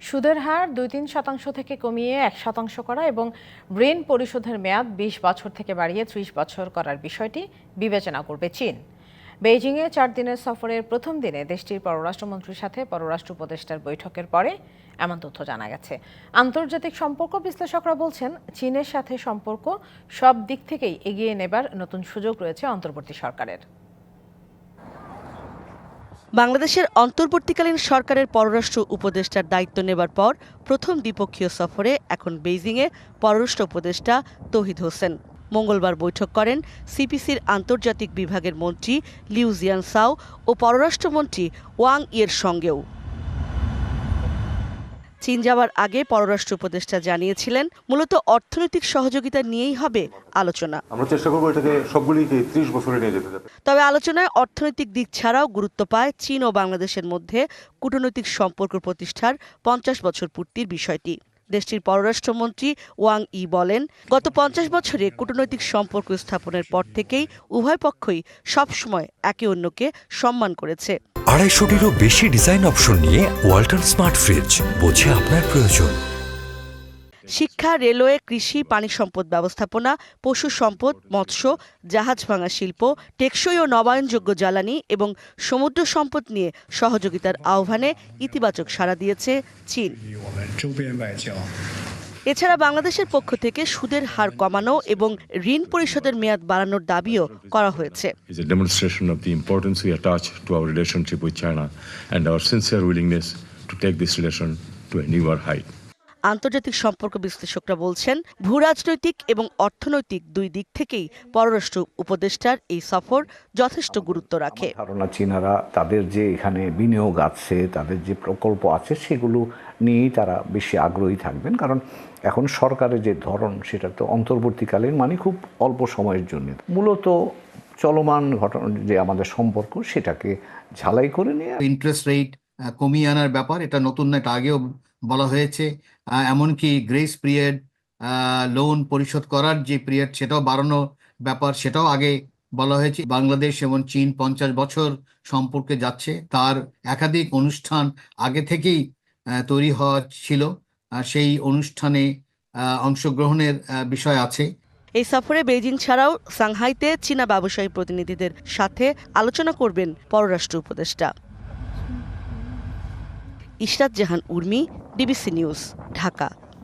সুদের হার ২-৩% থেকে কমিয়ে ১% করা এবং ঋণ পরিশোধের মেয়াদ ২০ বছর থেকে বাড়িয়ে ৩০ বছর করার বিষয়টি বিবেচনা করবে চীন। বেইজিংয়ে ৪ দিনের সফরের প্রথম দিনে দেশটির পররাষ্ট্রমন্ত্রীর সাথে পররাষ্ট্র উপদেষ্টার বৈঠকের পরে এমন তথ্য জানা গেছে। আন্তর্জাতিক সম্পর্ক বিশ্লেষকরা বলছেন, চীনের সাথে সম্পর্ক সব দিক থেকেই এগিয়ে নেবার নতুন সুযোগ রয়েছে অন্তর্বর্তী সরকারের। বাংলাদেশের অন্তর্বর্তীকালীন সরকারের পররাষ্ট্র উপদেষ্টার দায়িত্ব নেবার পর প্রথম দ্বিপক্ষীয় সফরে এখন বেইজিংয়ে পররাষ্ট্র উপদেষ্টা তৌহিদ হোসেন। মঙ্গলবার বৈঠক করেন সিপিসির আন্তর্জাতিক বিভাগের মন্ত্রী লিউ জিয়ানসাও ও পররাষ্ট্রমন্ত্রী ওয়াং ইয়ের সঙ্গেও। চীন যাওয়ার আগে পররাষ্ট্র উপদেষ্টা জানিয়েছিলেন, মূলত অর্থনৈতিক সহযোগিতা নিয়েই হবে আলোচনা। আমরা চেষ্টা করব এটাকে সবগুলিকে 30 বছরে নিয়ে যেতে। তবে আলোচনায় অর্থনৈতিক দিক ছাড়াও গুরুত্ব পায় চীন ও বাংলাদেশের মধ্যে কূটনৈতিক সম্পর্ক প্রতিষ্ঠার 50 বছর পূর্তির বিষয়টি। দেশটির পররাষ্ট্রমন্ত্রী ওয়াং ই বলেন, গত 50 বছরে কূটনৈতিক সম্পর্ক স্থাপনের পর থেকেই উভয় পক্ষই সবসময় একে অন্যকে সম্মান করেছে। 250-টিরও বেশি ডিজাইন অপশন নিয়ে ওয়ালটন স্মার্ট ফ্রিজ, বোঝে আপনার প্রয়োজন। শিক্ষা, রেলওয়ে, কৃষি, পানি সম্পদ ব্যবস্থাপনা, পশু সম্পদ, মৎস্য, জাহাজ ভাঙা শিল্প, টেকসই ও নবায়নযোগ্য জ্বালানি এবং সমুদ্র সম্পদ নিয়ে সহযোগিতার আহ্বানে ইতিবাচক সাড়া দিয়েছে চীন। এছাড়া বাংলাদেশের পক্ষ থেকে সুদের হার কমানো এবং ঋণ পরিশোধের মেয়াদ বাড়ানোর দাবিও করা হয়েছে। It's a demonstration of the importance we attach to our relationship with China and our sincere willingness to take this relation to a newer height. আন্তর্জাতিক সম্পর্ক বিশ্লেষকরা বলছেন, ভূরাজনৈতিক এবং অর্থনৈতিক দুই দিক থেকেই পররাষ্ট্র উপদেষ্টার এই সফর যথেষ্ট গুরুত্ব রাখে। ধারণা চীনারা তাদের যে এখানে বিনিয়োগ আছে, তাদের যে প্রকল্প আছে, সেগুলো নিয়েই তারা বেশি আগ্রহী থাকবেন। কারণ এখন সরকারের যে ধরন, সেটা তো অন্তর্বর্তীকালীন, মানে খুব অল্প সময়ের জন্য। মূলত চলমান ঘটনা যে আমাদের সম্পর্ক, সেটাকে ঝালাই করে নিয়ে ইন্টারেস্ট রেট কমিয়ে আনার ব্যাপার, এটা নতুন না, এটা আগেও বলা হয়েছে। এমনকি গ্রেস পিরিয়ড, লোন পরিশোধ করার যে পিরিয়ড, সেটাও বাড়ানোর ব্যাপার, সেটাও আগে বলা হয়েছে। বাংলাদেশ এবং চীন 50 বছর সম্পর্কে যাচ্ছে, তার একাধিক অনুষ্ঠান আগে থেকেই তৈরি হওয়া ছিল। সেই অনুষ্ঠানে অংশগ্রহণের বিষয় আছে। এই সফরে বেইজিং ছাড়াও সাংহাইতে চীনা ব্যবসায়ী প্রতিনিধিদের সাথে আলোচনা করবেন পররাষ্ট্র উপদেষ্টা। ইশরাত জাহান উর্মি, ডিবিসি নিউজ, ঢাকা।